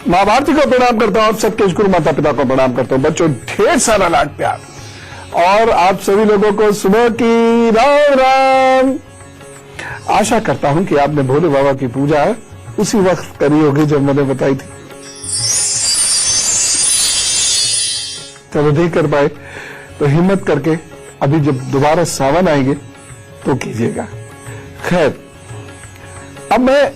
माँ भारती को प्रणाम करता हूं, आप सबके गुरु माता पिता को प्रणाम करता हूं। बच्चों ढेर सारा लाड प्यार और आप सभी लोगों को सुबह की राम राम। आशा करता हूं कि आपने भोले बाबा की पूजा उसी वक्त करी होगी जब मैंने बताई थी। चलो नहीं कर पाए तो हिम्मत करके अभी जब दोबारा सावन आएंगे तो कीजिएगा। खैर, अब मैं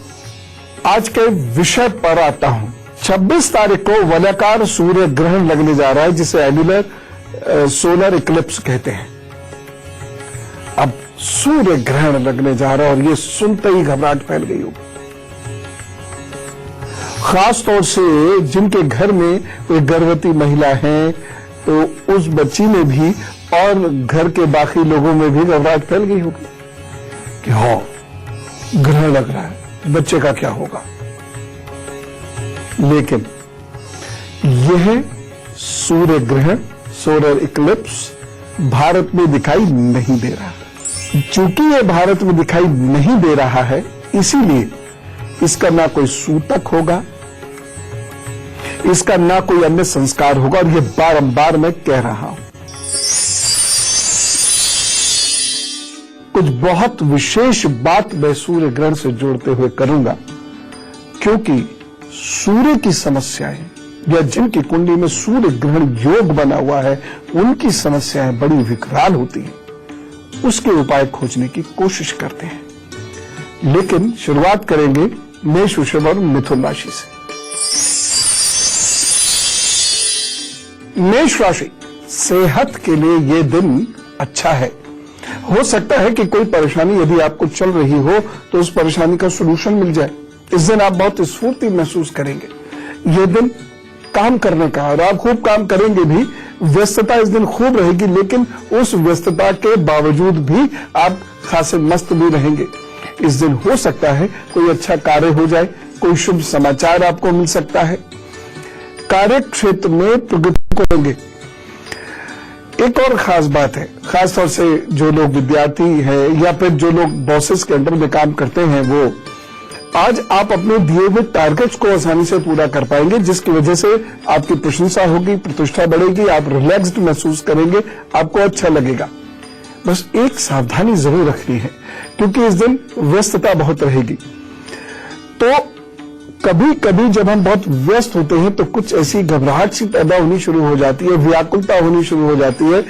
आज के विषय पर आता हूं। 26 तारीख को वलयाकार सूर्य ग्रहण लगने जा रहा है, जिसे एनुलर सोलर इक्लिप्स कहते हैं। अब सूर्य ग्रहण लगने जा रहा है और ये सुनते ही घबराहट फैल गई होगी, खास तौर से जिनके घर में कोई गर्भवती महिला है तो उस बच्ची में भी और घर के बाकी लोगों में भी घबराहट फैल गई होगी कि हाँ ग्रहण लग रहा है, बच्चे का क्या होगा। लेकिन यह सूर्य ग्रहण सोलर इक्लिप्स भारत में दिखाई नहीं दे रहा। चूंकि यह भारत में दिखाई नहीं दे रहा है, इसीलिए इसका ना कोई सूतक होगा, इसका ना कोई अन्य संस्कार होगा। और यह बारंबार मैं कह रहा हूं, कुछ बहुत विशेष बात मैं सूर्य ग्रहण से जोड़ते हुए करूंगा, क्योंकि सूर्य की समस्याएं या जिनकी कुंडली में सूर्य ग्रहण योग बना हुआ है उनकी समस्याएं बड़ी विकराल होती हैं। उसके उपाय खोजने की कोशिश करते हैं। लेकिन शुरुआत करेंगे मेष, वृषभ और मिथुन राशि से। मेष राशि, सेहत के लिए यह दिन अच्छा है। हो सकता है कि कोई परेशानी यदि आपको चल रही हो तो उस परेशानी का सलूशन मिल जाए। इस दिन आप बहुत स्फूर्ति महसूस करेंगे। यह दिन काम करने का, और आप खूब काम करेंगे भी। व्यस्तता इस दिन खूब रहेगी, लेकिन उस व्यस्तता के बावजूद भी आप खासे मस्त भी रहेंगे। इस दिन हो सकता है कोई अच्छा कार्य हो जाए, कोई शुभ समाचार आपको मिल सकता है। कार्य क्षेत्र में प्रगति करेंगे। एक और खास बात है, खासतौर से जो लोग विद्यार्थी हैं या फिर जो लोग बॉसेस के अंडर में काम करते हैं, वो आज आप अपने दिए हुए टारगेट्स को आसानी से पूरा कर पाएंगे, जिसकी वजह से आपकी प्रशंसा होगी, प्रतिष्ठा बढ़ेगी, आप रिलैक्स्ड महसूस करेंगे, आपको अच्छा लगेगा। बस एक सावधानी जरूर रखनी है, क्योंकि इस दिन व्यस्तता बहुत रहेगी। तो कभी कभी जब हम बहुत व्यस्त होते हैं तो कुछ ऐसी घबराहट सी पैदा होनी शुरू हो जाती है, व्याकुलता होनी शुरू हो जाती है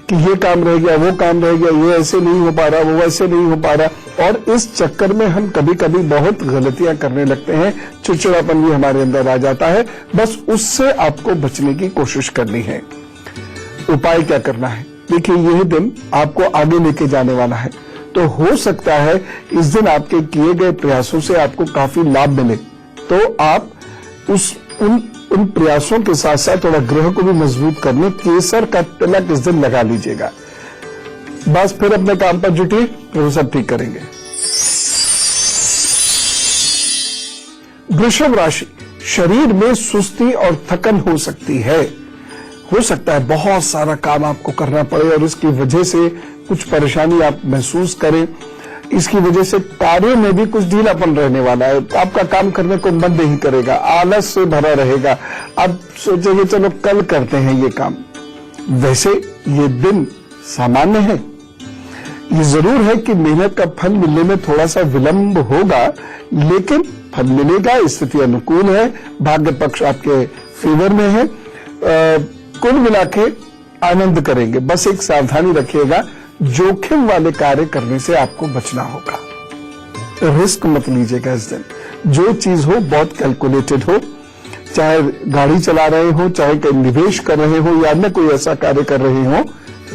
कि ये काम रह गया, वो काम रह गया, ये ऐसे नहीं हो पा रहा, वो वैसे नहीं हो पा रहा। और इस चक्कर में हम कभी कभी बहुत गलतियां करने लगते हैं, चिड़चिड़ापन भी हमारे अंदर आ जाता है। बस उससे आपको बचने की कोशिश करनी है। उपाय क्या करना है? देखिए, यह दिन आपको आगे लेके जाने वाला है, तो हो सकता है इस दिन आपके किए गए प्रयासों से आपको काफी लाभ मिले। तो आप उन प्रयासों के साथ साथ थोड़ा ग्रह को भी मजबूत करने केसर का तिलक इस दिन लगा लीजिएगा। बस फिर अपने काम पर जुटिए, फिर वो सब ठीक करेंगे। वृषभ राशि, शरीर में सुस्ती और थकन हो सकती है। हो सकता है बहुत सारा काम आपको करना पड़े और इसकी वजह से कुछ परेशानी आप महसूस करें। इसकी वजह से कार्य में भी कुछ ढीलापन रहने वाला है। आपका काम करने को मन नहीं करेगा, आलस से भरा रहेगा। आप सोचेंगे चलो कल करते हैं ये काम। वैसे ये दिन सामान्य है। ये जरूर है कि मेहनत का फल मिलने में थोड़ा सा विलंब होगा, लेकिन फल मिलेगा। स्थिति अनुकूल है, भाग्य पक्ष आपके फेवर में है। कुल मिला के आनंद करेंगे। बस एक सावधानी रखिएगा, जोखिम वाले कार्य करने से आपको बचना होगा। रिस्क मत लीजिएगा इस दिन। जो चीज हो बहुत कैलकुलेटेड हो, चाहे गाड़ी चला रहे हो, चाहे कहीं निवेश कर रहे हो या अन्य कोई ऐसा कार्य कर रहे हो,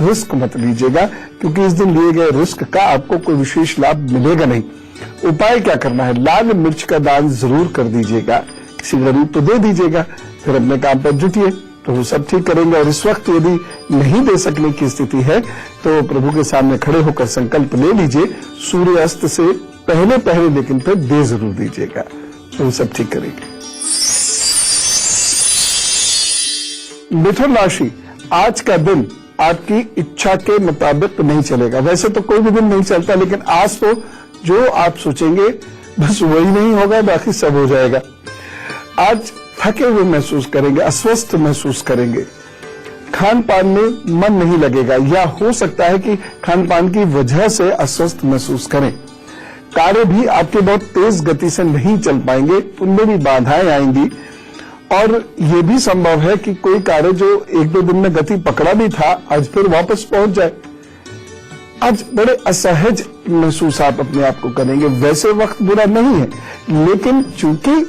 रिस्क मत लीजिएगा, क्योंकि इस दिन लिए गए रिस्क का आपको कोई विशेष लाभ मिलेगा नहीं। उपाय क्या करना है? लाल मिर्च का दान जरूर कर दीजिएगा, किसी गरीब को दे दीजिएगा, फिर अपने काम पर जुटिए, तो वो सब ठीक करेंगे। और इस वक्त यदि नहीं दे सकने की स्थिति है तो प्रभु के सामने खड़े होकर संकल्प ले लीजिए, सूर्यास्त से पहले लेकिन फिर दे जरूर दीजिएगा, तो वो सब ठीक करेंगे। मिथुन राशि, आज का दिन आपकी इच्छा के मुताबिक नहीं चलेगा। वैसे तो कोई भी दिन नहीं चलता, लेकिन आज तो जो आप सोचेंगे बस वही नहीं होगा, बाकी सब हो जाएगा। आज थके हुए महसूस करेंगे, अस्वस्थ महसूस करेंगे, खान पान में मन नहीं लगेगा, या हो सकता है कि खान पान की वजह से अस्वस्थ महसूस करें। कार्य भी आपके बहुत तेज गति से नहीं चल पाएंगे, उनमें भी बाधाएं आएंगी, और ये भी संभव है कि कोई कार्य जो 1-2 दिन में गति पकड़ा भी था, आज फिर वापस पहुंच जाए। आज बड़े असहज महसूस आप अपने आप को करेंगे। वैसे वक्त बुरा नहीं है, लेकिन चूंकि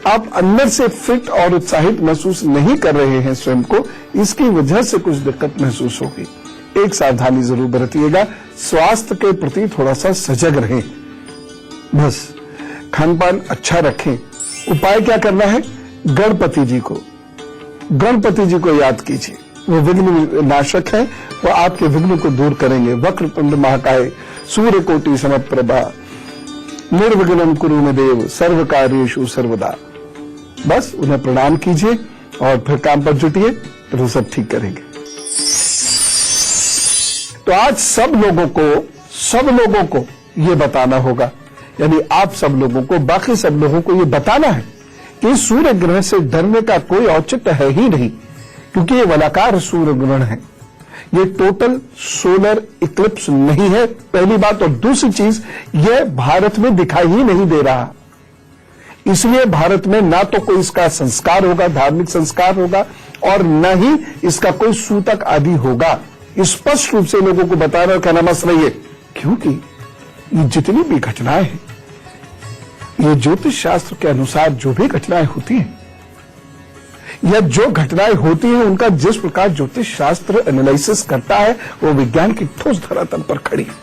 आप अंदर से फिट और उत्साहित महसूस नहीं कर रहे हैं स्वयं को, इसकी वजह से कुछ दिक्कत महसूस होगी। एक सावधानी जरूर बरतिएगा, स्वास्थ्य के प्रति थोड़ा सा सजग रहें। बस खान पान अच्छा रखें। उपाय क्या करना है? गणपति जी को याद कीजिए, वो विघ्न नाशक है, वो आपके विघ्न को दूर करेंगे। वक्रतुंड महाकाय सूर्यकोटि समप्रभा निर्विघ्नं कुरु मे देव सर्व कार्येषु सर्वदा। बस उन्हें प्रणाम कीजिए और फिर काम पर जुटिए, फिर वो सब ठीक करेंगे। तो आज सब लोगों को ये बताना होगा, यानी आप सब लोगों को, बाकी सब लोगों को ये बताना है कि सूर्य ग्रहण से डरने का कोई औचित्य है ही नहीं, क्योंकि ये वलाकार सूर्य ग्रहण है, ये टोटल सोलर इक्लिप्स नहीं है, पहली बात। और दूसरी चीज, ये भारत में दिखाई ही नहीं दे रहा, इसलिए भारत में ना तो कोई इसका संस्कार होगा, धार्मिक संस्कार होगा, और न ही इसका कोई सूतक आदि होगा। स्पष्ट रूप से लोगों को बता रहे, कहना मत रहिए, क्योंकि ये जितनी भी घटनाएं हैं, ये ज्योतिष शास्त्र के अनुसार जो भी घटनाएं होती हैं, या जो घटनाएं होती हैं, उनका जिस प्रकार ज्योतिष शास्त्र एनालिसिस करता है, वो विज्ञान की ठोस धरातल पर खड़ी है।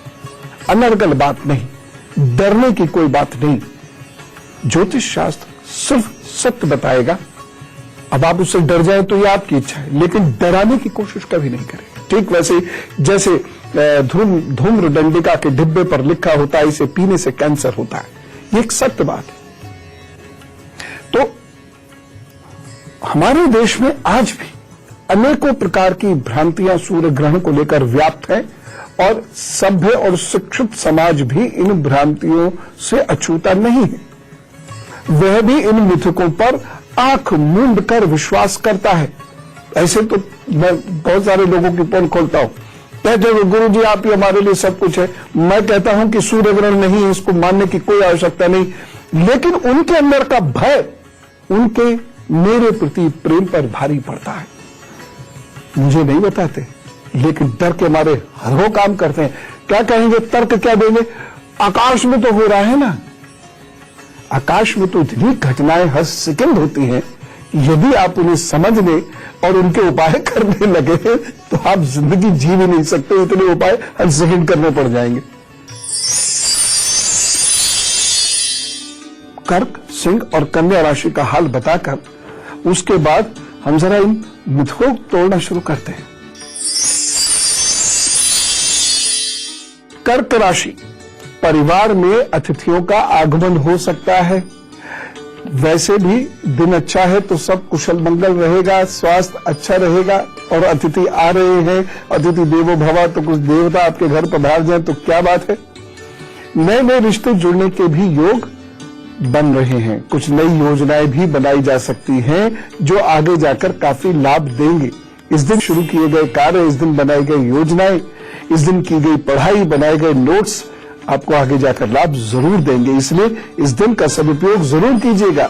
अनर्गल बात नहीं, डरने की कोई बात नहीं। ज्योतिष शास्त्र सिर्फ सत्य बताएगा। अब आप उससे डर जाए तो ये आपकी इच्छा है, लेकिन डराने की कोशिश कभी नहीं करेगा। ठीक वैसे जैसे धूम्र दंडिका के डिब्बे पर लिखा होता है, इसे पीने से कैंसर होता है, ये एक सत्य बात है। तो हमारे देश में आज भी अनेकों प्रकार की भ्रांतियां सूर्य ग्रहण को लेकर व्याप्त हैं, और सभ्य और शिक्षित समाज भी इन भ्रांतियों से अछूता नहीं है। वह भी इन मिथकों पर आंख मूंद कर विश्वास करता है। ऐसे तो मैं बहुत सारे लोगों की पोल खोलता हूं, कहते हैं गुरु जी आप ही हमारे लिए सब कुछ है। मैं कहता हूं कि सूर्य ग्रहण नहीं है, इसको मानने की कोई आवश्यकता नहीं, लेकिन उनके अंदर का भय उनके मेरे प्रति प्रेम पर भारी पड़ता है। मुझे नहीं बताते, लेकिन डर के मारे हर वो काम करते हैं। क्या कहेंगे, तर्क क्या देंगे? आकाश में तो हो रहा है ना, आकाश में तो इतनी घटनाएं हर सेकंड होती हैं, यदि आप उन्हें समझने और उनके उपाय करने लगे तो आप जिंदगी जी भी नहीं सकते, इतने उपाय हर सेकंड करने पड़ जाएंगे। कर्क, सिंह और कन्या राशि का हाल बताकर उसके बाद हम जरा इन मिथकों को तोड़ना शुरू करते हैं। कर्क राशि, परिवार में अतिथियों का आगमन हो सकता है। वैसे भी दिन अच्छा है तो सब कुशल मंगल रहेगा, स्वास्थ्य अच्छा रहेगा, और अतिथि आ रहे हैं, अतिथि देवो भव, तो कुछ देवता आपके घर पधार जाए तो क्या बात है। नए नए रिश्ते जुड़ने के भी योग बन रहे हैं। कुछ नई योजनाएं भी बनाई जा सकती हैं जो आगे जाकर काफी लाभ देंगे। इस दिन शुरू किए गए कार्य, इस दिन बनाई गई योजनाएं, इस दिन की गई पढ़ाई, बनाए गए नोट्स आपको आगे जाकर लाभ जरूर देंगे, इसलिए इस दिन का सदुपयोग जरूर कीजिएगा।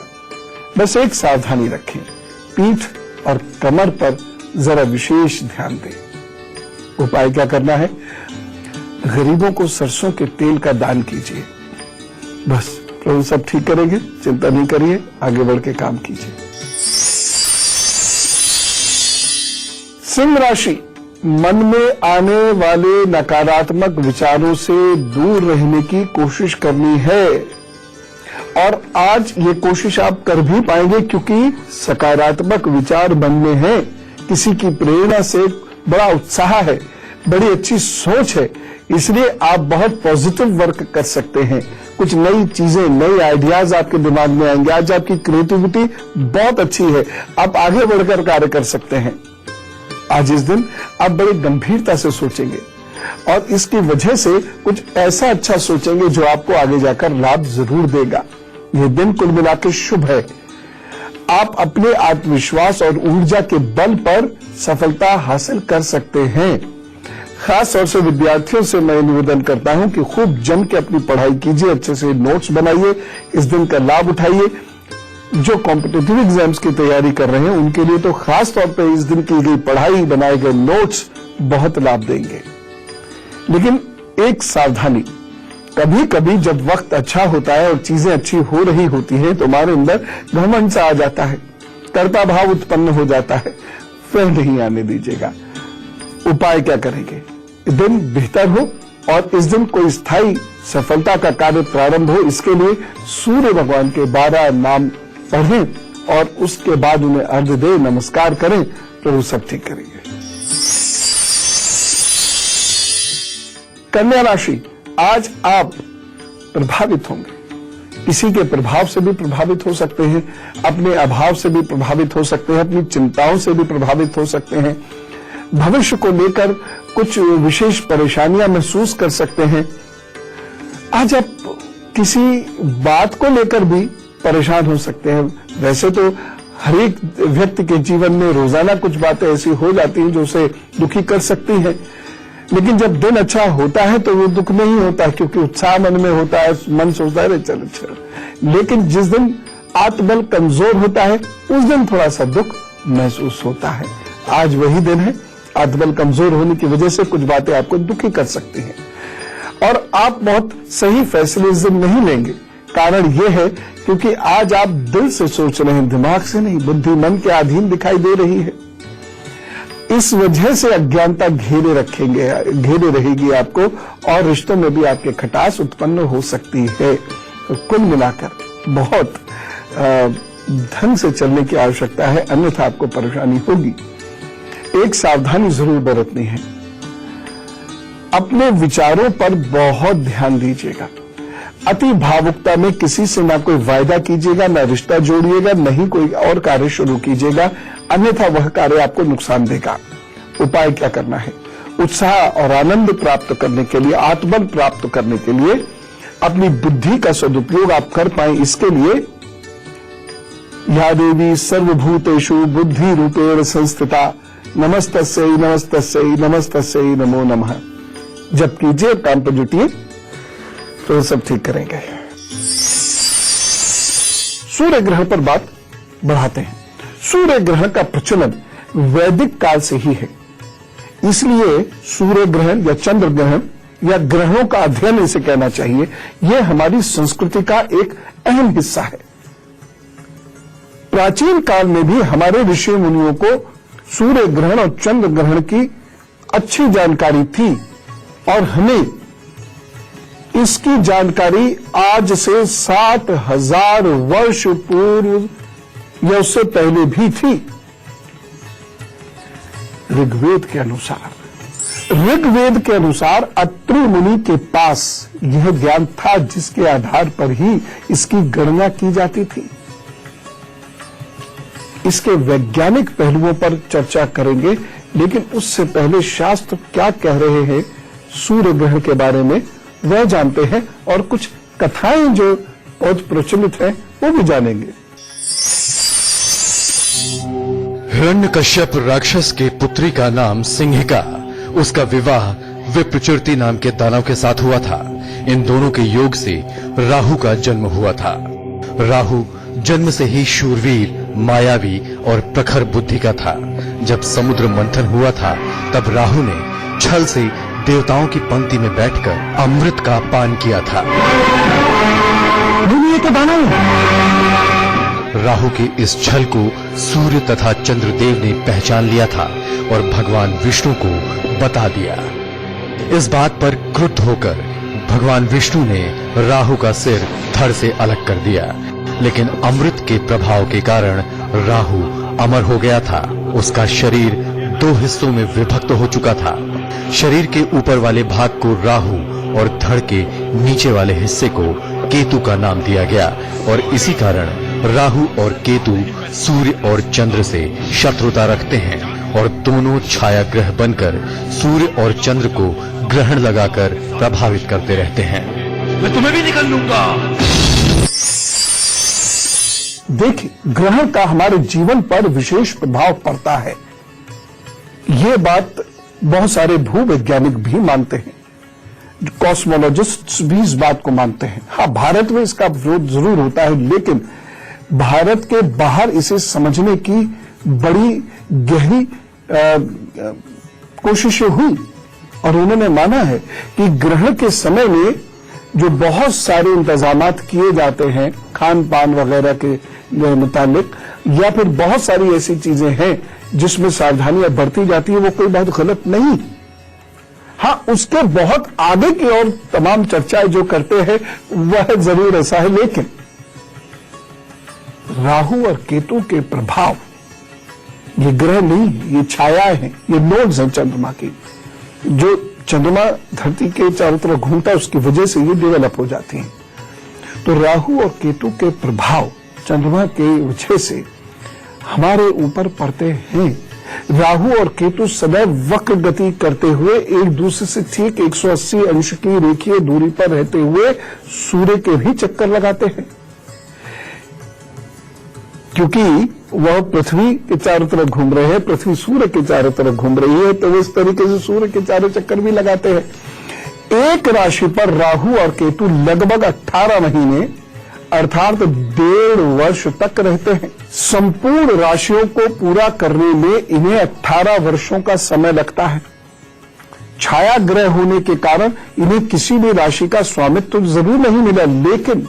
बस एक सावधानी रखें, पीठ और कमर पर जरा विशेष ध्यान दें। उपाय क्या करना है? गरीबों को सरसों के तेल का दान कीजिए। बस प्रभु सब ठीक करेंगे, चिंता नहीं करिए, आगे बढ़ के काम कीजिए। सिंह राशि, मन में आने वाले नकारात्मक विचारों से दूर रहने की कोशिश करनी है, और आज ये कोशिश आप कर भी पाएंगे, क्योंकि सकारात्मक विचार मन में है। किसी की प्रेरणा से बड़ा उत्साह है, बड़ी अच्छी सोच है, इसलिए आप बहुत पॉजिटिव वर्क कर सकते हैं। कुछ नई चीजें, नए आइडियाज आपके दिमाग में आएंगे। आज आपकी क्रिएटिविटी बहुत अच्छी है, आप आगे बढ़कर कार्य कर सकते हैं। आज इस दिन आप बड़ी गंभीरता से सोचेंगे, और इसकी वजह से कुछ ऐसा अच्छा सोचेंगे जो आपको आगे जाकर लाभ जरूर देगा। यह दिन कुल मिलाकर शुभ है। आप अपने आत्मविश्वास और ऊर्जा के बल पर सफलता हासिल कर सकते हैं। खास तौर से विद्यार्थियों से मैं निवेदन करता हूं कि खूब जम के अपनी पढ़ाई कीजिए, अच्छे से नोट्स बनाइए, इस दिन का लाभ उठाइए। जो कॉम्पिटिटिव एग्जाम्स की तैयारी कर रहे हैं उनके लिए तो खास तौर पर इस दिन की गई पढ़ाई, बनाए गए नोट्स बहुत लाभ देंगे। लेकिन एक सावधानी, कभी कभी जब वक्त अच्छा होता है और चीजें अच्छी हो रही होती हैं तो हमारे अंदर घमंड सा आ जाता है, कर्ता भाव उत्पन्न हो जाता है। फिर नहीं आने दीजिएगा। उपाय क्या करेंगे? दिन बेहतर हो और इस दिन कोई स्थायी सफलता का कार्य प्रारंभ हो, इसके लिए सूर्य भगवान के 12 नाम पढ़ें और उसके बाद उन्हें अर्घ्य दें, नमस्कार करें, तो वो सब ठीक करेंगे। कन्या राशि, आज आप प्रभावित होंगे। किसी के प्रभाव से भी प्रभावित हो सकते हैं, अपने अभाव से भी प्रभावित हो सकते हैं, अपनी चिंताओं से भी प्रभावित हो सकते हैं, भविष्य को लेकर कुछ विशेष परेशानियां महसूस कर सकते हैं। आज आप किसी बात को लेकर भी परेशान हो सकते हैं। वैसे तो हर एक व्यक्ति के जीवन में रोजाना कुछ बातें ऐसी हो जाती हैं जो उसे दुखी कर सकती हैं, लेकिन जब दिन अच्छा होता है तो वो दुख नहीं होता, क्योंकि उत्साह मन में होता है, मन सोचता है चल चल। लेकिन जिस दिन आत्मबल कमजोर होता है उस दिन थोड़ा सा दुख महसूस होता है। आज वही दिन है। आत्मबल कमजोर होने की वजह से कुछ बातें आपको दुखी कर सकती हैं और आप बहुत सही फैसले इस दिन नहीं लेंगे। कारण यह है क्योंकि आज आप दिल से सोच रहे हैं, दिमाग से नहीं। बुद्धि मन के अधीन दिखाई दे रही है। इस वजह से अज्ञानता घेरे रहेगी आपको और रिश्तों में भी आपके खटास उत्पन्न हो सकती है। तो कुल मिलाकर बहुत ढंग से चलने की आवश्यकता है, अन्यथा आपको परेशानी होगी। एक सावधानी जरूर बरतनी है, अपने विचारों पर बहुत ध्यान दीजिएगा। अति भावुकता में किसी से ना कोई वायदा कीजिएगा, ना रिश्ता जोड़िएगा, न ही कोई और कार्य शुरू कीजिएगा, अन्यथा वह कार्य आपको नुकसान देगा। उपाय क्या करना है? उत्साह और आनंद प्राप्त करने के लिए, आत्मबल प्राप्त करने के लिए अपनी बुद्धि का सदुपयोग आप कर पाए, इसके लिए या देवी सर्वभूतेषु बुद्धि रूपेण संस्थिता नमस्तस्यै नमस्तस्यै नमस्तस्यै नमो नमः जब कीजिए, काम पर जुटिए तो सब ठीक करेंगे। सूर्य ग्रहण पर बात बढ़ाते हैं। सूर्य ग्रहण का प्रचलन वैदिक काल से ही है, इसलिए सूर्य ग्रहण या चंद्र ग्रहण या ग्रहणों का अध्ययन इसे कहना चाहिए, यह हमारी संस्कृति का एक अहम हिस्सा है। प्राचीन काल में भी हमारे ऋषि मुनियों को सूर्य ग्रहण और चंद्र ग्रहण की अच्छी जानकारी थी और हमें इसकी जानकारी आज से 60,000 वर्ष पूर्व या उससे पहले भी थी। ऋग्वेद के अनुसार अत्रि मुनि के पास यह ज्ञान था, जिसके आधार पर ही इसकी गणना की जाती थी। इसके वैज्ञानिक पहलुओं पर चर्चा करेंगे, लेकिन उससे पहले शास्त्र क्या कह रहे हैं सूर्य ग्रहण के बारे में वह जानते हैं और कुछ कथाएं जो बहुत प्रचलित हैं वो भी जानेंगे। हिरण्यकश्यप राक्षस के पुत्री का नाम सिंहिका, उसका विवाह विप्रचुर्ति नाम के दानव के साथ हुआ था। इन दोनों के योग से राहु का जन्म हुआ था। राहु जन्म से ही शूरवीर, मायावी और प्रखर बुद्धि का था। जब समुद्र मंथन हुआ था तब राहु ने छल से देवताओं की पंक्ति में बैठकर अमृत का पान किया था। तो दानव। राहु के इस छल को सूर्य तथा चंद्रदेव ने पहचान लिया था और भगवान विष्णु को बता दिया। इस बात पर क्रुद्ध होकर भगवान विष्णु ने राहु का सिर धड़ से अलग कर दिया, लेकिन अमृत के प्रभाव के कारण राहु अमर हो गया था। उसका शरीर 2 हिस्सों में विभक्त हो चुका था। शरीर के ऊपर वाले भाग को राहु और धड़ के नीचे वाले हिस्से को केतु का नाम दिया गया और इसी कारण राहु और केतु सूर्य और चंद्र से शत्रुता रखते हैं और दोनों छाया ग्रह बनकर सूर्य और चंद्र को ग्रहण लगाकर प्रभावित करते रहते हैं। मैं तुम्हें भी निकल लूंगा। देखिए, ग्रहण का हमारे जीवन पर विशेष प्रभाव पड़ता है। ये बात बहुत सारे भूवैज्ञानिक भी मानते हैं, कॉस्मोलॉजिस्ट्स भी इस बात को मानते हैं। हाँ, भारत में इसका विरोध जरूर होता है, लेकिन भारत के बाहर इसे समझने की बड़ी गहरी कोशिशें हुई और उन्होंने माना है कि ग्रहण के समय में जो बहुत सारे इंतजामात किए जाते हैं खान पान वगैरह के मुतालिक, या फिर बहुत सारी ऐसी चीजें हैं जिसमें सावधानियां बरती जाती है, वो कोई बहुत गलत नहीं। हाँ, उसके बहुत आगे की और तमाम चर्चाएं जो करते हैं वह जरूर ऐसा है, लेकिन राहु और केतु के प्रभाव, ये ग्रह नहीं, ये छायाएं हैं, ये नोड्स हैं चंद्रमा की। जो चंद्रमा धरती के चारों तरफ घूमता है, उसकी वजह से ये डेवलप हो जाती हैं। तो राहु और केतु के प्रभाव चंद्रमा के वजह से हमारे ऊपर पड़ते हैं। राहु और केतु सदैव वक्र गति करते हुए एक दूसरे से ठीक 180 अंश की रेखीय दूरी पर रहते हुए सूर्य के भी चक्कर लगाते हैं, क्योंकि वह पृथ्वी के चारों तरफ घूम रहे हैं, पृथ्वी सूर्य के चारों तरफ घूम रही है, तो वो इस तरीके से सूर्य के चारों चक्कर भी लगाते हैं। एक राशि पर राहु और केतु लगभग 18 महीने अर्थात 1.5 वर्ष तक रहते हैं। संपूर्ण राशियों को पूरा करने में इन्हें 18 वर्षों का समय लगता है। छाया ग्रह होने के कारण इन्हें किसी भी राशि का स्वामित्व तो जरूर नहीं मिला, लेकिन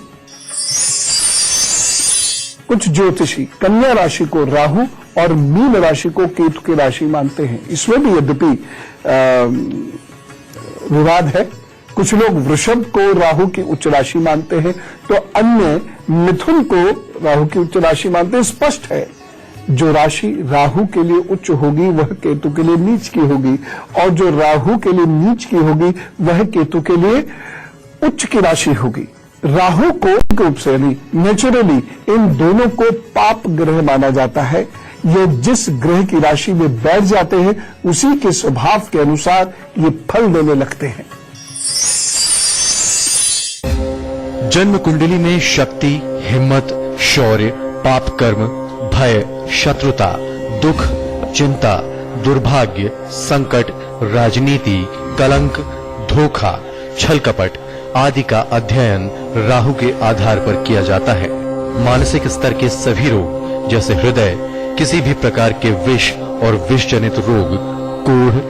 कुछ ज्योतिषी कन्या राशि को राहु और मीन राशि को केतु की राशि मानते हैं। इसमें भी यद्यपि विवाद है। कुछ लोग वृषभ को राहु की उच्च राशि मानते हैं, तो अन्य मिथुन को राहु की उच्च राशि मानते हैं। स्पष्ट है, जो राशि राहु के लिए उच्च होगी वह केतु के लिए नीच की होगी, और जो राहु के लिए नीच की होगी वह केतु के लिए उच्च की राशि होगी। राहु को रूप से नेचुरली इन दोनों को पाप ग्रह माना जाता है। ये जिस ग्रह की राशि में बैठ जाते हैं उसी के स्वभाव के अनुसार ये फल देने लगते हैं। जन्म कुंडली में शक्ति, हिम्मत, शौर्य, पाप कर्म, भय, शत्रुता, दुख, चिंता, दुर्भाग्य, संकट, राजनीति, कलंक, धोखा, छल कपट आदि का अध्ययन राहु के आधार पर किया जाता है। मानसिक स्तर के सभी रोग जैसे हृदय, किसी भी प्रकार के विष और विष जनित रोग, कोढ़,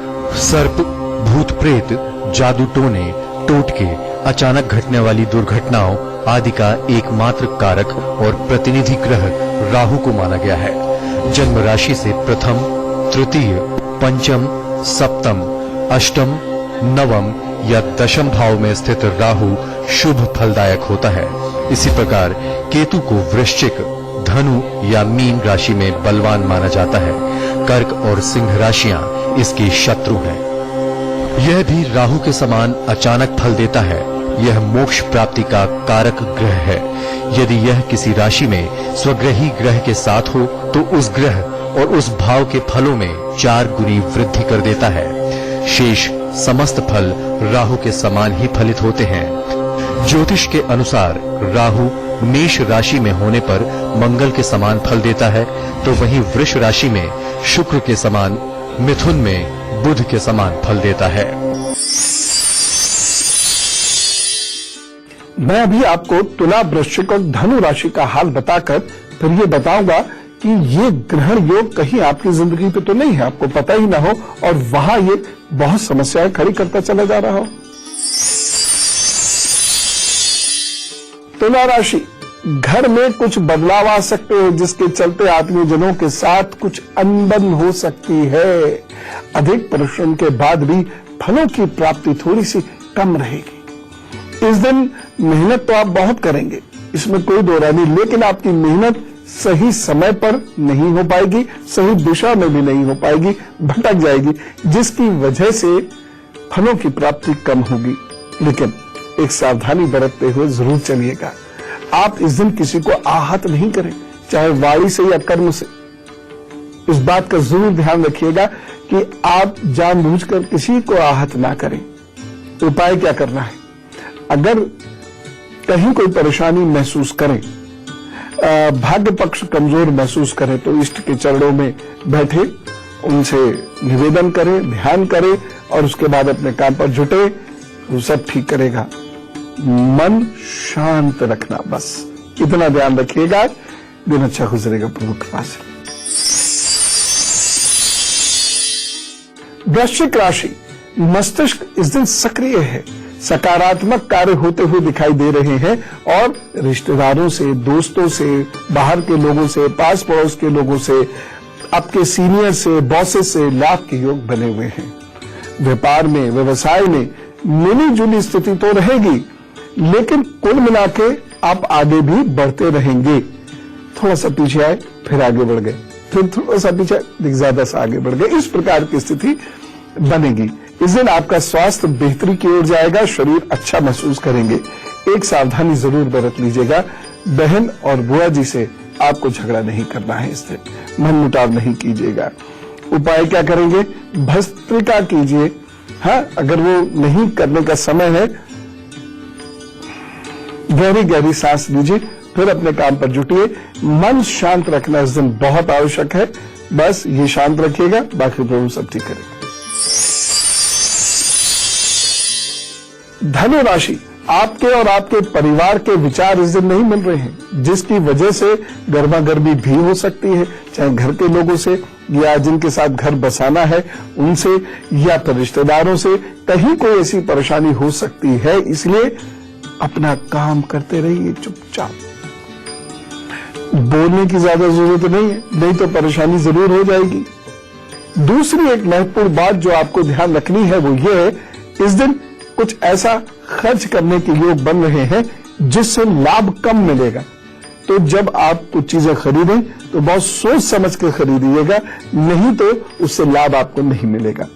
सर्प, भूत प्रेत, जादू टोने, टोटके, अचानक घटने वाली दुर्घटनाओं आदि का एकमात्र कारक और प्रतिनिधि ग्रह राहु को माना गया है। जन्म राशि से प्रथम, तृतीय, पंचम, सप्तम, अष्टम, नवम या दशम भाव में स्थित राहु शुभ फलदायक होता है। इसी प्रकार केतु को वृश्चिक, धनु या मीन राशि में बलवान माना जाता है। कर्क और सिंह राशियां इसकी शत्रु हैं। यह भी राहु के समान अचानक फल देता है। यह मोक्ष प्राप्ति का कारक ग्रह है। यदि यह किसी राशि में स्वग्रही ग्रह के साथ हो तो उस ग्रह और उस भाव के फलों में 4 गुनी वृद्धि कर देता है। शेष समस्त फल राहु के समान ही फलित होते हैं। ज्योतिष के अनुसार राहु मेष राशि में होने पर मंगल के समान फल देता है, तो वहीं वृष राशि में शुक्र के समान, मिथुन में बुध के समान फल देता है। मैं अभी आपको तुला, वृश्चिक और धनु राशि का हाल बताकर फिर ये बताऊंगा कि ये ग्रहण योग कहीं आपकी जिंदगी पे तो नहीं है, आपको पता ही ना हो और वहां ये बहुत समस्याएं खड़ी करता चला जा रहा हो। तुला राशि, घर में कुछ बदलाव आ सकते हैं जिसके चलते आत्मीयजनों के साथ कुछ अनबन हो सकती है। अधिक परिश्रम के बाद भी फलों की प्राप्ति थोड़ी सी कम रहेगी। इस दिन मेहनत तो आप बहुत करेंगे, इसमें कोई दो राय नहीं, लेकिन आपकी मेहनत सही समय पर नहीं हो पाएगी, सही दिशा में भी नहीं हो पाएगी, भटक जाएगी, जिसकी वजह से फलों की प्राप्ति कम होगी। लेकिन एक सावधानी बरतते हुए जरूर चलिएगा। आप इस दिन किसी को आहत नहीं करें, चाहे वाणी से या कर्म से। इस बात का जरूर ध्यान रखिएगा कि आप जानबूझकर किसी को आहत ना करें। उपाय क्या करना है? अगर कहीं कोई परेशानी महसूस करें, भाग्य पक्ष कमजोर महसूस करें तो इष्ट के चरणों में बैठे, उनसे निवेदन करें, ध्यान करें और उसके बाद अपने काम पर जुटे, वो सब ठीक करेगा। मन शांत रखना, बस इतना ध्यान रखिएगा, दिन अच्छा गुजरेगा प्रभु कृपा से। वृश्चिक राशि, मस्तिष्क इस दिन सक्रिय है, सकारात्मक कार्य होते हुए दिखाई दे रहे हैं और रिश्तेदारों से, दोस्तों से, बाहर के लोगों से, पास पड़ोस के लोगों से, आपके सीनियर से, बॉसेस से लाभ के योग बने हुए हैं। व्यापार में, व्यवसाय में मिली जुली स्थिति तो रहेगी, लेकिन कुल मिला के आप आगे भी बढ़ते रहेंगे। थोड़ा सा पीछे आए फिर आगे बढ़ गए, फिर थोड़ा सा पीछे ज्यादा सा आगे बढ़ गए, इस प्रकार की स्थिति बनेगी। इस दिन आपका स्वास्थ्य बेहतरी की ओर जाएगा, शरीर अच्छा महसूस करेंगे। एक सावधानी जरूर बरत लीजिएगा, बहन और बुआ जी से आपको झगड़ा नहीं करना है, इस दिन मन मुटाव नहीं कीजिएगा। उपाय क्या करेंगे? भस्त्रिका कीजिए। हाँ, अगर वो नहीं करने का समय है, गहरी गहरी सांस लीजिए, फिर अपने काम पर जुटिए। मन शांत रखना इस दिन बहुत आवश्यक है, बस ये शांत रखिएगा, बाकी प्रभु सब ठीक करेगा। धनु राशि, आपके और आपके परिवार के विचार इस दिन नहीं मिल रहे हैं, जिसकी वजह से गर्मा गर्मी भी हो सकती है, चाहे घर के लोगों से या जिनके साथ घर बसाना है उनसे या फिर रिश्तेदारों से, कहीं कोई ऐसी परेशानी हो सकती है। इसलिए अपना काम करते रहिए चुपचाप, बोलने की ज्यादा जरूरत नहीं है, नहीं तो परेशानी जरूर हो जाएगी। दूसरी एक महत्वपूर्ण बात जो आपको ध्यान रखनी है वो ये है, इस दिन कुछ ऐसा खर्च करने के योग बन रहे हैं जिससे लाभ कम मिलेगा। तो जब आप कुछ चीजें खरीदें तो बहुत सोच समझ के खरीदिएगा, नहीं तो उससे लाभ आपको नहीं मिलेगा।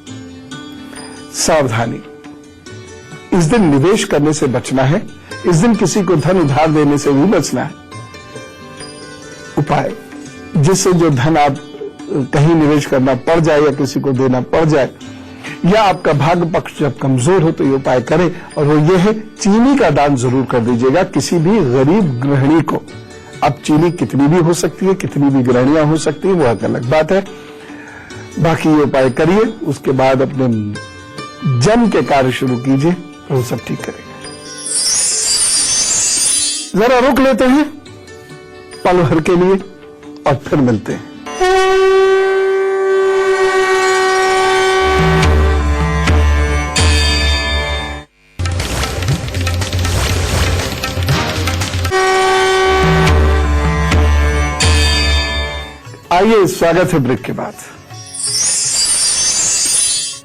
सावधानी, इस दिन निवेश करने से बचना है, इस दिन किसी को धन उधार देने से भी बचना है। उपाय, जिससे जो धन आप कहीं निवेश करना पड़ जाए या किसी को देना पड़ जाए, या आपका भाग्य पक्ष जब कमजोर हो तो ये उपाय करें, और वो ये है, चीनी का दान जरूर कर दीजिएगा किसी भी गरीब गृहिणी को। अब चीनी कितनी भी हो सकती है, कितनी भी गृहिणियां हो सकती है, वो एक अलग बात है। बाकी ये उपाय करिए, उसके बाद अपने जन्म के कार्य शुरू कीजिए, वो सब ठीक करेगा। जरा रुक लेते हैं पल भर के लिए और फिर मिलते हैं। आइए, स्वागत है ब्रेक के बाद।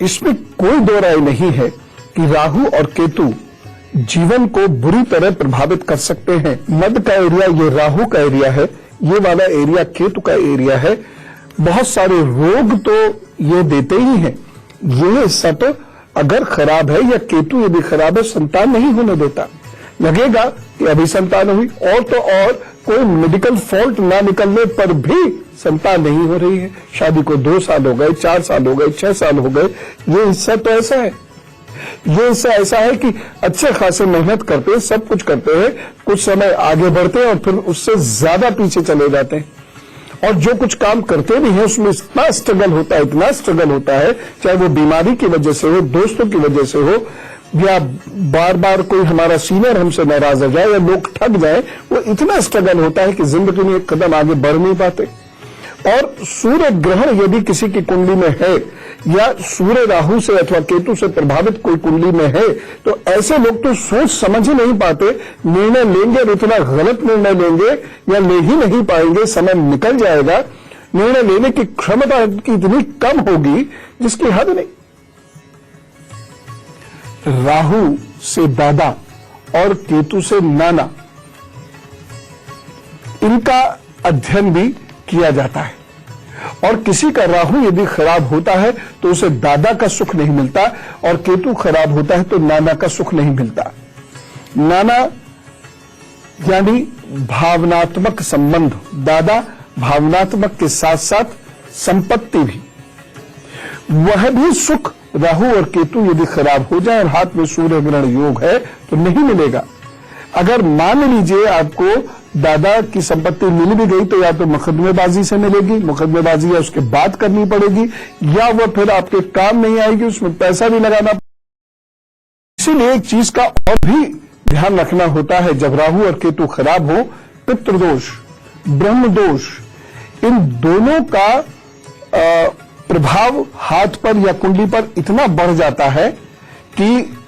इसमें कोई दो राय नहीं है कि राहु और केतु जीवन को बुरी तरह प्रभावित कर सकते हैं। मध्य का एरिया ये राहु का एरिया है, ये वाला एरिया केतु का एरिया है। बहुत सारे रोग तो ये देते ही हैं। ये हिस्सा तो अगर खराब है या केतु यदि खराब है, संतान नहीं होने देता। लगेगा कि अभी संतान हुई, और तो और कोई मेडिकल फॉल्ट ना निकलने पर भी संतान नहीं हो रही है। शादी को 2 साल हो गए, 4 साल हो गए, 6 साल हो गए। ये हिस्सा तो ऐसा है, ये हिस्सा ऐसा है कि अच्छे खासे मेहनत करते हैं, सब कुछ करते हैं, कुछ समय आगे बढ़ते हैं और फिर उससे ज्यादा पीछे चले जाते हैं। और जो कुछ काम करते भी हैं उसमें इतना स्ट्रगल होता है, इतना स्ट्रगल होता है, चाहे वो बीमारी की वजह से हो, दोस्तों की वजह से हो, या बार बार कोई हमारा सीनियर हमसे नाराज हो जाए या लोग ठग जाए, वो इतना स्ट्रगल होता है कि जिंदगी में एक कदम आगे बढ़ नहीं पाते। और सूर्य ग्रहण यदि किसी की कुंडली में है या सूर्य राहु से अथवा केतु से प्रभावित कोई कुंडली में है, तो ऐसे लोग तो सोच समझ ही नहीं पाते, निर्णय लेंगे और इतना गलत निर्णय लेंगे या ले ही नहीं पाएंगे, समय निकल जाएगा, निर्णय लेने की क्षमता की इतनी कम होगी जिसकी हद नहीं। राहु से दादा और केतु से नाना, इनका अध्ययन भी किया जाता है। और किसी का राहु यदि खराब होता है तो उसे दादा का सुख नहीं मिलता, और केतु खराब होता है तो नाना का सुख नहीं मिलता। नाना यानी भावनात्मक संबंध, दादा भावनात्मक के साथ साथ संपत्ति भी, वह भी सुख राहु और केतु यदि खराब हो जाए और हाथ में सूर्य ग्रहण योग है तो नहीं मिलेगा। अगर मान लीजिए आपको दादा की संपत्ति मिल भी गई तो या तो मुकदमेबाजी से मिलेगी, मुकदमेबाजी या उसके बाद करनी पड़ेगी, या वह फिर आपके काम नहीं आएगी, उसमें पैसा भी लगाना। इसीलिए एक चीज का और भी ध्यान रखना होता है, जब राहु और केतु खराब हो, पितृदोष, ब्रह्म दोष, इन दोनों का प्रभाव हाथ पर या कुंडली पर इतना बढ़ जाता है कि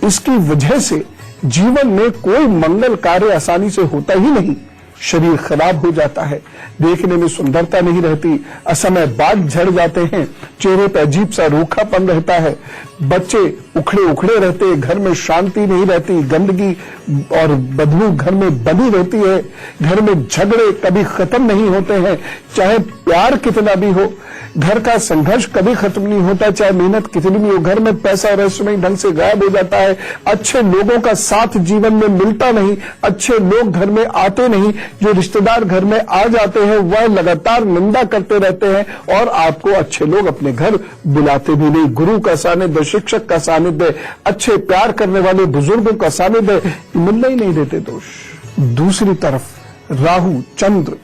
इसकी वजह से जीवन में कोई मंगल कार्य आसानी से होता ही नहीं। शरीर खराब हो जाता है, देखने में सुंदरता नहीं रहती, असमय बाल झड़ जाते हैं, चेहरे पर अजीब सा रूखापन रहता है, बच्चे उखड़े उखड़े रहते हैं, घर में शांति नहीं रहती, गंदगी और बदबू घर में बनी रहती है, घर में झगड़े कभी खत्म नहीं होते हैं, चाहे प्यार कितना भी हो, घर का संघर्ष कभी खत्म नहीं होता, चाहे मेहनत कितनी भी हो, घर में पैसा रहस्यमय ढंग से गायब हो जाता है, अच्छे लोगों का साथ जीवन में मिलता नहीं, अच्छे लोग घर में आते नहीं, जो रिश्तेदार घर में आ जाते हैं वह लगातार निंदा करते रहते हैं और आपको अच्छे लोग अपने घर बुलाते भी नहीं। गुरु का सानिध्य, शिक्षक का सानिध्य, अच्छे प्यार करने वाले बुजुर्गों का सानिध्य मिलने ही नहीं देते दोष। दूसरी तरफ राहु, चंद्र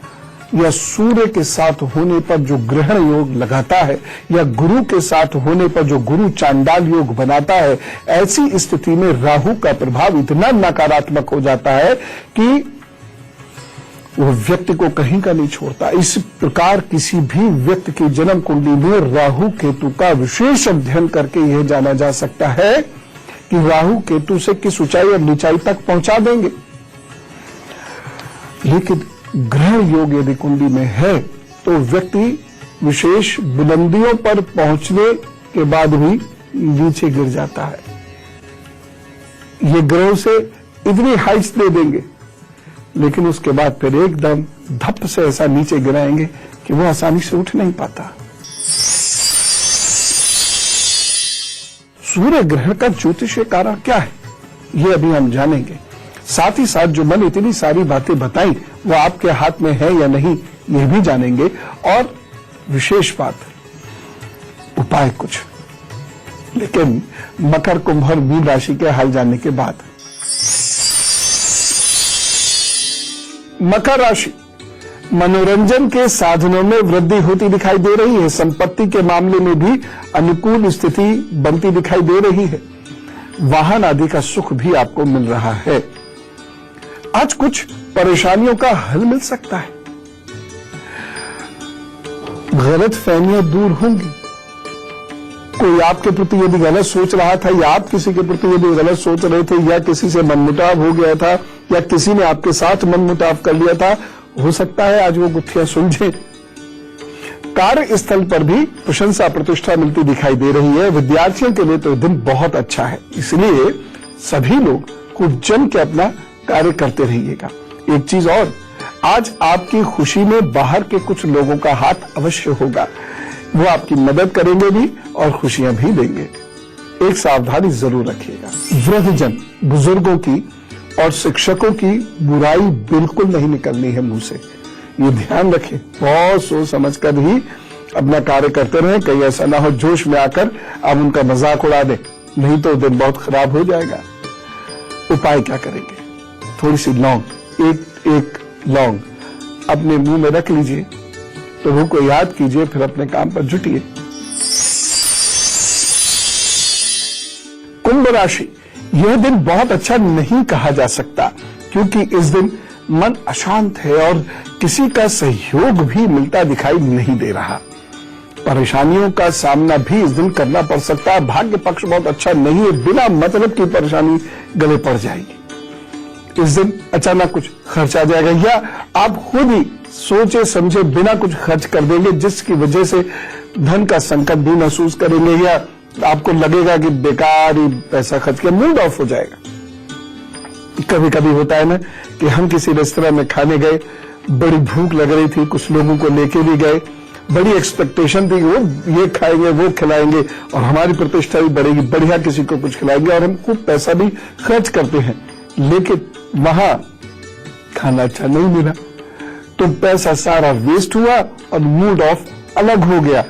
या सूर्य के साथ होने पर जो ग्रहण योग लगाता है या गुरु के साथ होने पर जो गुरु चांडाल योग बनाता है, ऐसी स्थिति में राहु का प्रभाव इतना नकारात्मक हो जाता है कि वो व्यक्ति को कहीं का नहीं छोड़ता। इस प्रकार किसी भी व्यक्ति की जन्म कुंडली में राहु केतु का विशेष अध्ययन करके यह जाना जा सकता है कि राहु केतु से किस ऊंचाई और नीचाई तक पहुंचा देंगे। लेकिन ग्रहण योग यदि कुंडली में है तो व्यक्ति विशेष बुलंदियों पर पहुंचने के बाद भी नीचे गिर जाता है। ये ग्रहों से इतनी हाइट्स दे देंगे लेकिन उसके बाद फिर एकदम धप से ऐसा नीचे गिराएंगे कि वो आसानी से उठ नहीं पाता। सूर्य ग्रहण का ज्योतिषीय कारण क्या है ये अभी हम जानेंगे। साथ ही साथ जो मन इतनी सारी बातें बताई वो आपके हाथ में है या नहीं ये भी जानेंगे। और विशेष बात, उपाय कुछ, लेकिन मकर, कुंभ और मीन राशि के हाल जानने के बाद। मकर राशि, मनोरंजन के साधनों में वृद्धि होती दिखाई दे रही है। संपत्ति के मामले में भी अनुकूल स्थिति बनती दिखाई दे रही है। वाहन आदि का सुख भी आपको मिल रहा है। आज कुछ परेशानियों का हल मिल सकता है। गलत फहमियां दूर होंगी। कोई आपके प्रति यदि गलत सोच रहा था या आप किसी के प्रति यदि गलत सोच रहे थे या किसी से मनमुटाव हो गया था या किसी ने आपके साथ मनमुटाव कर लिया था, हो सकता है आज वो गुत्थियां सुलझे। कार्य स्थल पर भी प्रशंसा प्रतिष्ठा मिलती दिखाई दे रही है। विद्यार्थियों के लिए तो दिन बहुत अच्छा है, इसलिए सभी लोग खूब जम के अपना कार्य करते रहिएगा। एक चीज और, आज आपकी खुशी में बाहर के कुछ लोगों का हाथ अवश्य होगा। वो आपकी मदद करेंगे भी और खुशियां भी देंगे। एक सावधानी जरूर रखिएगा। वृद्धजन, बुजुर्गों की और शिक्षकों की बुराई बिल्कुल नहीं निकलनी है मुंह से, ये ध्यान रखें। बहुत सोच समझ कर ही अपना कार्य करते रहें, कहीं ऐसा ना हो जोश में आकर आप उनका मजाक उड़ा दें, नहीं तो दिन बहुत खराब हो जाएगा। उपाय क्या करेंगे? थोड़ी सी लौंग, एक लौंग अपने मुंह में रख लीजिए, प्रभु को याद कीजिए, फिर अपने काम पर जुटिए। कुंभ राशि, यह दिन बहुत अच्छा नहीं कहा जा सकता क्योंकि इस दिन मन अशांत है और किसी का सहयोग भी मिलता दिखाई नहीं दे रहा। परेशानियों का सामना भी इस दिन करना पड़ सकता है। भाग्य पक्ष बहुत अच्छा नहीं है, बिना मतलब की परेशानी गले पड़ जाएगी। इस दिन अचानक कुछ खर्च आ जाएगा या आप खुद ही सोचे समझे बिना कुछ खर्च कर देंगे, जिसकी वजह से धन का संकट भी महसूस करेंगे या आपको लगेगा कि बेकार ही पैसा खर्च किया, मूड ऑफ हो जाएगा। कभी कभी होता है ना कि हम किसी रेस्तरां में खाने गए, बड़ी भूख लग रही थी, कुछ लोगों को लेके भी गए, बड़ी एक्सपेक्टेशन थी वो ये खाएंगे वो खिलाएंगे और हमारी प्रतिष्ठा भी बढ़ेगी, बढ़िया किसी को कुछ खिलाएंगे और हम खूब पैसा भी खर्च करते हैं, लेकिन वहां खाना अच्छा नहीं मिला तो पैसा सारा वेस्ट हुआ और मूड ऑफ अलग हो गया।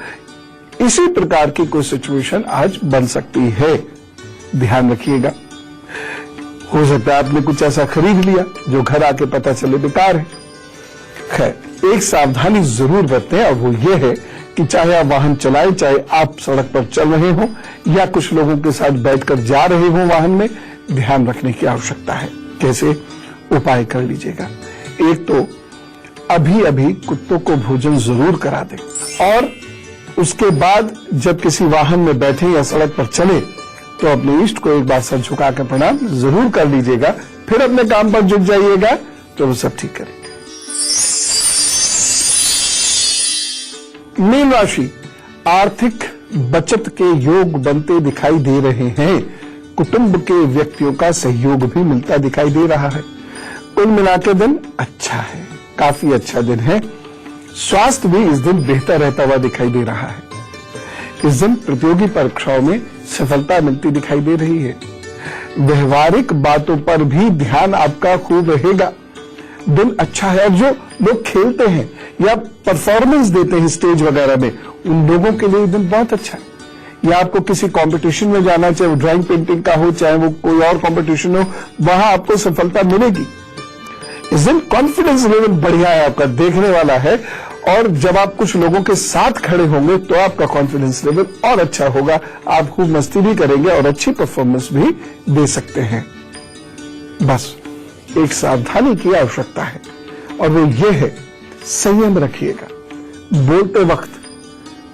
इसी प्रकार की कोई सिचुएशन आज बन सकती है, ध्यान रखिएगा। हो सकता है आपने कुछ ऐसा खरीद लिया जो घर आके पता चले बेकार है। खैर, एक सावधानी जरूर बरतें और वो ये है कि चाहे आप वाहन चलाएं, चाहे आप सड़क पर चल रहे हो या कुछ लोगों के साथ बैठकर जा रहे हो वाहन में, ध्यान रखने की आवश्यकता है। कैसे उपाय कर लीजिएगा। एक तो अभी कुत्तों को भोजन जरूर करा दें और उसके बाद जब किसी वाहन में बैठे या सड़क पर चले तो अपने इष्ट को एक बार सर झुका कर प्रणाम जरूर कर लीजिएगा। फिर अपने काम पर जुट जाइएगा तो वो सब ठीक करेंगे। मीन राशि, आर्थिक बचत के योग बनते दिखाई दे रहे हैं। कुटुंब के व्यक्तियों का सहयोग भी मिलता दिखाई दे रहा है। कुल मिलाकर दिन अच्छा है, काफी अच्छा दिन है। स्वास्थ्य भी इस दिन बेहतर रहता हुआ दिखाई दे रहा है। इस दिन प्रतियोगी परीक्षाओं में सफलता मिलती दिखाई दे रही है। व्यवहारिक बातों पर भी ध्यान आपका खूब रहेगा। दिन अच्छा है। और जो लोग खेलते हैं या परफॉर्मेंस देते हैं स्टेज वगैरह में, उन लोगों के लिए दिन बहुत अच्छा है। या आपको किसी कंपटीशन में जाना, चाहे वो ड्राइंग पेंटिंग का हो, चाहे वो कोई और कंपटीशन हो, वहां आपको सफलता मिलेगी। इस दिन कॉन्फिडेंस लेवल बढ़िया है आपका, देखने वाला है। और जब आप कुछ लोगों के साथ खड़े होंगे तो आपका कॉन्फिडेंस लेवल और अच्छा होगा। आप खूब मस्ती भी करेंगे और अच्छी परफॉर्मेंस भी दे सकते हैं। बस एक सावधानी की आवश्यकता है और वो ये है, संयम रखिएगा। बोलते वक्त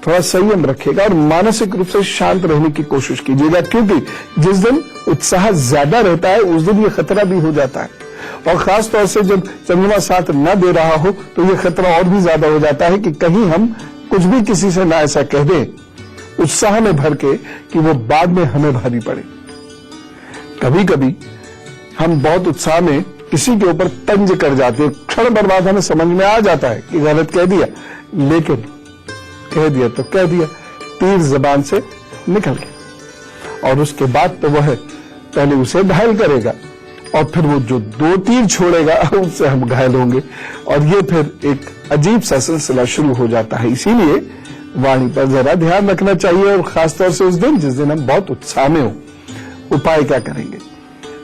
थोड़ा संयम रखिएगा और मानसिक रूप से शांत रहने की कोशिश कीजिएगा, क्योंकि जिस दिन उत्साह ज्यादा रहता है उस दिन ये खतरा भी हो जाता है। और खास तौर से जब चंद्रमा साथ न दे रहा हो तो ये खतरा और भी ज्यादा हो जाता है कि कहीं हम कुछ भी किसी से ना ऐसा कह दें उत्साह में भर के कि वो बाद में हमें भारी पड़े। कभी कभी हम बहुत उत्साह में किसी के ऊपर तंज कर जाते हैं, क्षण बर्बाद हमें समझ में आ जाता है कि गलत कह दिया, लेकिन कह दिया तो कह दिया, तीर जबान से निकल गया। और उसके बाद तो वह पहले उसे घायल करेगा और फिर वो जो 2 तीर छोड़ेगा उससे हम घायल होंगे और ये फिर एक अजीब सा सिलसिला शुरू हो जाता है। इसीलिए वाणी पर जरा ध्यान रखना चाहिए और खासतौर से उस दिन जिस दिन हम बहुत उत्साह में हो। उपाय क्या करेंगे?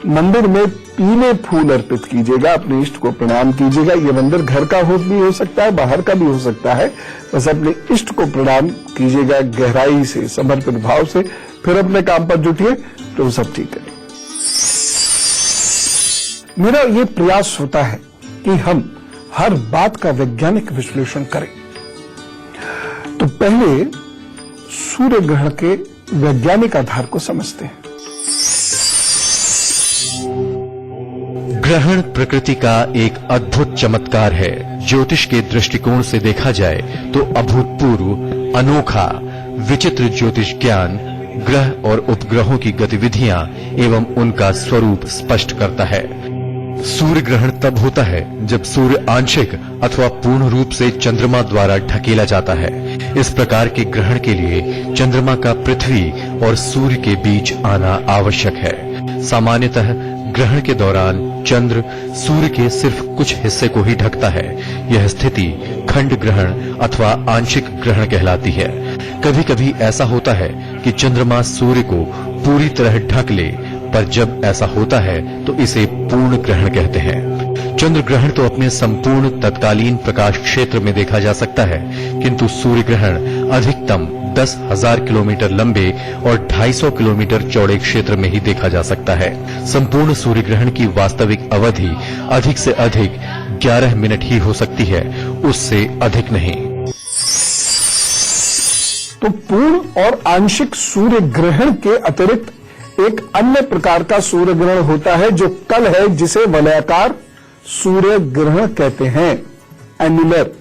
मंदिर में पीले फूल अर्पित कीजिएगा, अपने इष्ट को प्रणाम कीजिएगा। ये मंदिर घर का भी हो सकता है, बाहर का भी हो सकता है। बस अपने इष्ट को प्रणाम कीजिएगा गहराई से, समर्पित भाव से, फिर अपने काम पर जुटिए तो सब ठीक है। मेरा ये प्रयास होता है कि हम हर बात का वैज्ञानिक विश्लेषण करें। तो पहले सूर्य ग्रहण के वैज्ञानिक आधार को समझते हैं। ग्रहण प्रकृति का एक अद्भुत चमत्कार है। ज्योतिष के दृष्टिकोण से देखा जाए तो अभूतपूर्व, अनोखा, विचित्र ज्योतिष ज्ञान ग्रह और उपग्रहों की गतिविधियां एवं उनका स्वरूप स्पष्ट करता है। सूर्य ग्रहण तब होता है जब सूर्य आंशिक अथवा पूर्ण रूप से चंद्रमा द्वारा ढकेला जाता है। इस प्रकार के ग्रहण के लिए चंद्रमा का पृथ्वी और सूर्य के बीच आना आवश्यक है। सामान्यतः ग्रहण के दौरान चंद्र सूर्य के सिर्फ कुछ हिस्से को ही ढकता है। यह स्थिति खंड ग्रहण अथवा आंशिक ग्रहण कहलाती है। कभी कभी ऐसा होता है कि चंद्रमा सूर्य को पूरी तरह ढक ले, पर जब ऐसा होता है तो इसे पूर्ण ग्रहण कहते हैं। चंद्र ग्रहण तो अपने संपूर्ण तत्कालीन प्रकाश क्षेत्र में देखा जा सकता है, किंतु सूर्य ग्रहण अधिकतम 10,000 किलोमीटर लंबे और 250 किलोमीटर चौड़े क्षेत्र में ही देखा जा सकता है। संपूर्ण सूर्य ग्रहण की वास्तविक अवधि अधिक से अधिक 11 मिनट ही हो सकती है, उससे अधिक नहीं। तो पूर्ण और आंशिक सूर्य ग्रहण के अतिरिक्त एक अन्य प्रकार का सूर्य ग्रहण होता है जो कल है, जिसे वलयाकार सूर्य ग्रहण कहते हैं। एन्युलर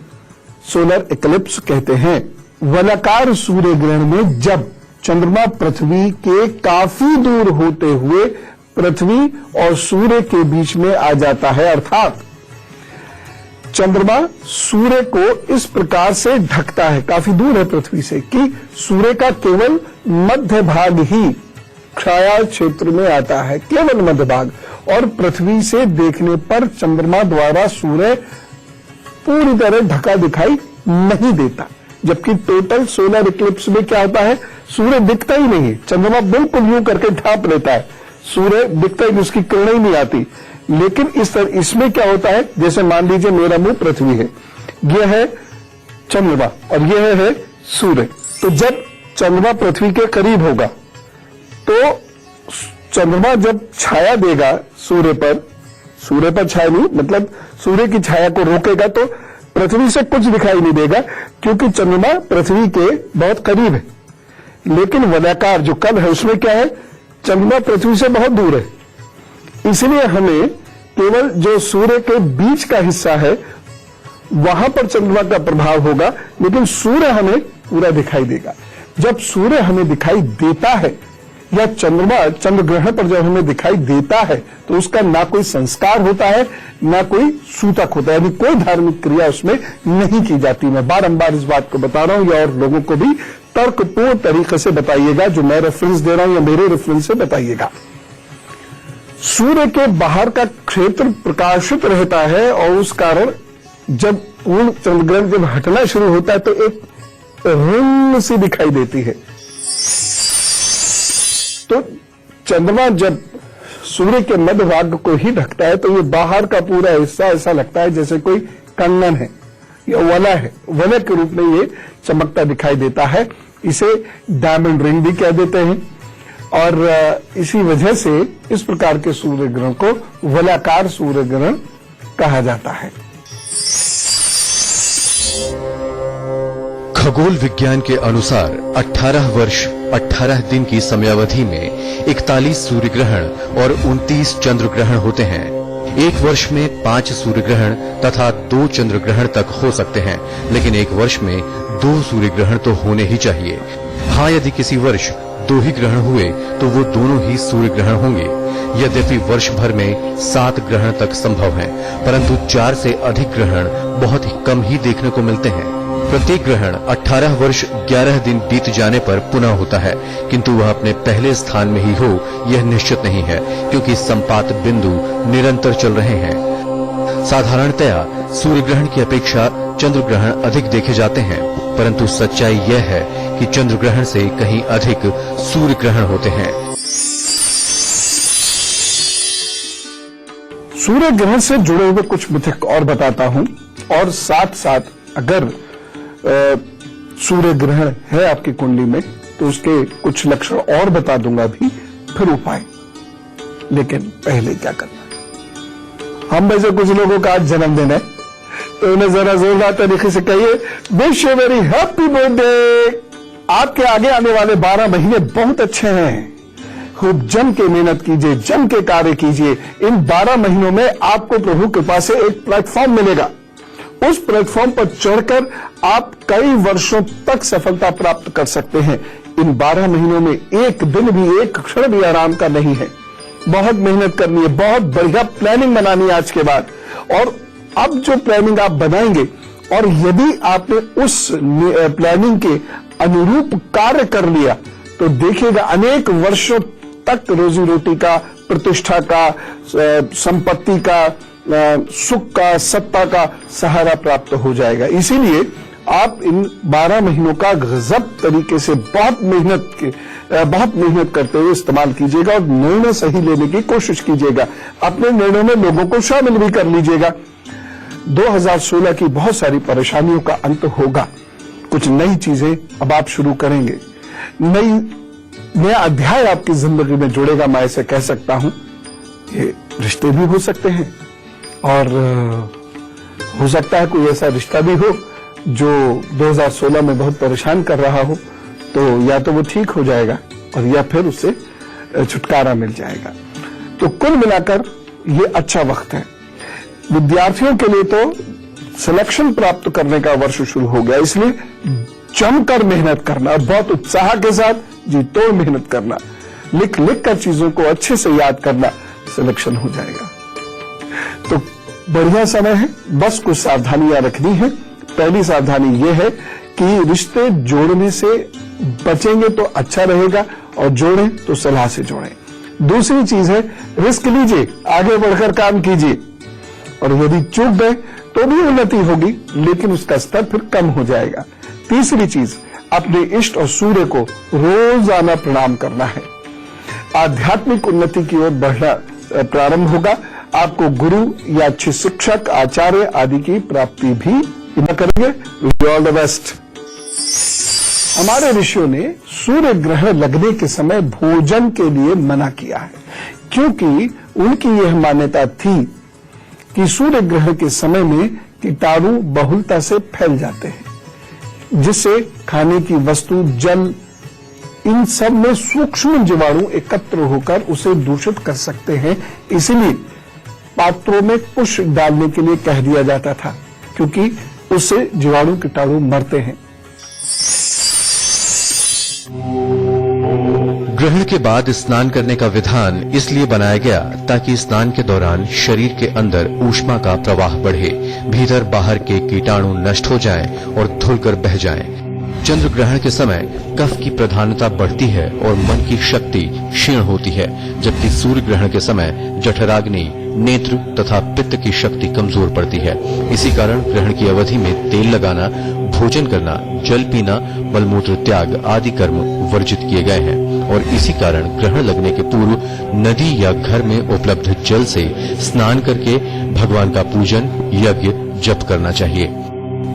सोलर इक्लिप्स कहते हैं। वलयाकार सूर्य ग्रहण में जब चंद्रमा पृथ्वी के काफी दूर होते हुए पृथ्वी और सूर्य के बीच में आ जाता है, अर्थात चंद्रमा सूर्य को इस प्रकार से ढकता है, काफी दूर है पृथ्वी से, कि सूर्य का केवल मध्य भाग ही छाया क्षेत्र में आता है, केवल मध्य भाग। और पृथ्वी से देखने पर चंद्रमा द्वारा सूर्य पूरी तरह ढका दिखाई नहीं देता। जबकि टोटल सोलर इक्लिप्स में क्या होता है, सूर्य दिखता ही नहीं है, चंद्रमा बिल्कुल यूं करके ढांप लेता है, सूर्य दिखता ही, उसकी किरणें ही नहीं आती। लेकिन इसमें क्या होता है, जैसे मान लीजिए मेरा मुंह पृथ्वी है, यह है चंद्रमा और यह है सूर्य। तो जब चंद्रमा पृथ्वी के करीब होगा तो चंद्रमा जब छाया देगा सूर्य पर छाया नहीं, मतलब सूर्य की छाया को रोकेगा, तो पृथ्वी से कुछ दिखाई नहीं देगा क्योंकि चंद्रमा पृथ्वी के बहुत करीब है। लेकिन वलयाकार जो कल है उसमें क्या है, चंद्रमा पृथ्वी से बहुत दूर है, इसलिए हमें केवल जो सूर्य के बीच का हिस्सा है वहां पर चंद्रमा का प्रभाव होगा, लेकिन सूर्य हमें पूरा दिखाई देगा। जब सूर्य हमें दिखाई देता है या चंद्रमा चंद्र ग्रहण पर जब हमें दिखाई देता है तो उसका ना कोई संस्कार होता है ना कोई सूतक होता है, यानी कोई धार्मिक क्रिया उसमें नहीं की जाती। मैं बारंबार इस बात को बता रहा हूं, या और लोगों को भी तर्कपूर्ण तरीके से बताइएगा, जो मैं रेफरेंस दे रहा हूं या मेरे रेफरेंस से बताइएगा। सूर्य के बाहर का क्षेत्र प्रकाशित रहता है और उस कारण जब पूर्ण चंद्रग्रहण जब हटना शुरू होता है तो एक रिंग सी दिखाई देती है। तो चंद्रमा जब सूर्य के मध्य भाग को ही ढकता है तो ये बाहर का पूरा हिस्सा ऐसा लगता है जैसे कोई कंगन है या वलय है, वलय के रूप में ये चमकता दिखाई देता है। इसे डायमंड रिंग भी कह देते हैं और इसी वजह से इस प्रकार के सूर्य ग्रहण को वलयाकार सूर्य ग्रहण कहा जाता है। खगोल विज्ञान के अनुसार 18 वर्ष 18 दिन की समयावधि में 41 सूर्य ग्रहण और 29 चंद्र ग्रहण होते हैं। एक वर्ष में 5 सूर्य ग्रहण तथा 2 चंद्र ग्रहण तक हो सकते हैं, लेकिन एक वर्ष में 2 सूर्य ग्रहण तो होने ही चाहिए। हाँ, यदि किसी वर्ष 2 ही ग्रहण हुए तो वो दोनों ही सूर्य ग्रहण होंगे। यद्यपि वर्ष भर में 7 ग्रहण तक संभव है, परंतु 4 से अधिक ग्रहण बहुत ही कम ही देखने को मिलते हैं। प्रत्येक ग्रहण 18 वर्ष 11 दिन बीत जाने पर पुनः होता है, किंतु वह अपने पहले स्थान में ही हो यह निश्चित नहीं है, क्योंकि संपात बिंदु निरंतर चल रहे हैं। साधारणतया सूर्य ग्रहण की अपेक्षा चंद्र ग्रहण अधिक देखे जाते हैं, परंतु सच्चाई यह है कि चंद्र ग्रहण से कहीं अधिक सूर्य ग्रहण होते हैं। सूर्य ग्रहण से जुड़े हुए कुछ मिथक और बताता हूं, और साथ साथ अगर सूर्य ग्रहण है आपकी कुंडली में तो उसके कुछ लक्षण और बता दूंगा भी, फिर उपाय। लेकिन पहले क्या करना है, हम में से कुछ लोगों का आज जन्मदिन है तो उन्हें जरा जोरदार तरीके से कहिए wish you very happy birthday. आपके आगे आने वाले 12 महीने बहुत अच्छे हैं, खूब जम के मेहनत कीजिए, जम के कार्य कीजिए। इन 12 महीनों में आपको प्रभु कृपा से एक प्लेटफॉर्म मिलेगा, उस प्लेटफॉर्म पर चढ़कर आप कई वर्षों तक सफलता प्राप्त कर सकते हैं। इन 12 महीनों में एक दिन भी, एक क्षण भी आराम का नहीं है। बहुत मेहनत करनी है, बहुत बढ़िया प्लानिंग बनानी है आज के बाद। और अब जो प्लानिंग आप बनाएंगे और यदि आपने उस प्लानिंग के अनुरूप कार्य कर लिया तो देखिएगा अनेक वर्षों तक रोजी रोटी का, प्रतिष्ठा का, संपत्ति का, सुख का, सत्ता का सहारा प्राप्त हो जाएगा। इसीलिए आप इन 12 महीनों का गजब तरीके से बहुत मेहनत करते हुए इस्तेमाल कीजिएगा और निर्णय सही लेने की कोशिश कीजिएगा। अपने निर्णय में लोगों को शामिल भी कर लीजिएगा। 2016 की बहुत सारी परेशानियों का अंत होगा, कुछ नई चीजें अब आप शुरू करेंगे, नया अध्याय आपकी जिंदगी में जुड़ेगा। मैं ऐसे कह सकता हूं, ये रिश्ते भी हो सकते हैं और हो सकता है कोई ऐसा रिश्ता भी हो जो 2016 में बहुत परेशान कर रहा हो, तो या तो वो ठीक हो जाएगा और या फिर उससे छुटकारा मिल जाएगा। तो कुल मिलाकर ये अच्छा वक्त है। विद्यार्थियों के लिए तो सिलेक्शन प्राप्त करने का वर्ष शुरू हो गया, इसलिए जमकर मेहनत करना, बहुत उत्साह के साथ जी तोड़ मेहनत करना, लिख कर चीजों को अच्छे से याद करना, सिलेक्शन हो जाएगा। तो बढ़िया समय है, बस कुछ सावधानियां रखनी है। पहली सावधानी यह है कि रिश्ते जोड़ने से बचेंगे तो अच्छा रहेगा और जोड़ें तो सलाह से जोड़ें। दूसरी चीज है, रिस्क लीजिए, आगे बढ़कर काम कीजिए और यदि चूक गए तो भी उन्नति होगी, लेकिन उसका स्तर फिर कम हो जाएगा। तीसरी चीज, अपने इष्ट और सूर्य को रोजाना प्रणाम करना है। आध्यात्मिक उन्नति की ओर बढ़ना प्रारंभ होगा। आपको गुरु या अच्छे शिक्षक, आचार्य आदि की प्राप्ति भी करेंगे। All the best. हमारे ऋषियों ने सूर्य ग्रहण लगने के समय भोजन के लिए मना किया है, क्योंकि उनकी यह मान्यता थी कि सूर्य ग्रहण के समय में कीटाणु बहुलता से फैल जाते हैं, जिससे खाने की वस्तु, जल, इन सब में सूक्ष्म जीवाणु एकत्र होकर उसे दूषित कर सकते हैं। इसलिए पात्रों में कुश डालने के लिए कह दिया जाता था, क्योंकि उससे जीवाणु कीटाणु मरते हैं। ग्रहण के बाद स्नान करने का विधान इसलिए बनाया गया ताकि स्नान के दौरान शरीर के अंदर ऊष्मा का प्रवाह बढ़े, भीतर बाहर के कीटाणु नष्ट हो जाएं और धुलकर बह जाएं। चंद्र ग्रहण के समय कफ की प्रधानता बढ़ती है और मन की शक्ति क्षीण होती है, जबकि सूर्य ग्रहण के समय जठराग्नि, नेत्र तथा पित्त की शक्ति कमजोर पड़ती है। इसी कारण ग्रहण की अवधि में तेल लगाना, भोजन करना, जल पीना, मलमूत्र त्याग आदि कर्म वर्जित किए गए हैं और इसी कारण ग्रहण लगने के पूर्व नदी या घर में उपलब्ध जल से स्नान करके भगवान का पूजन, यज्ञ, जप करना चाहिए।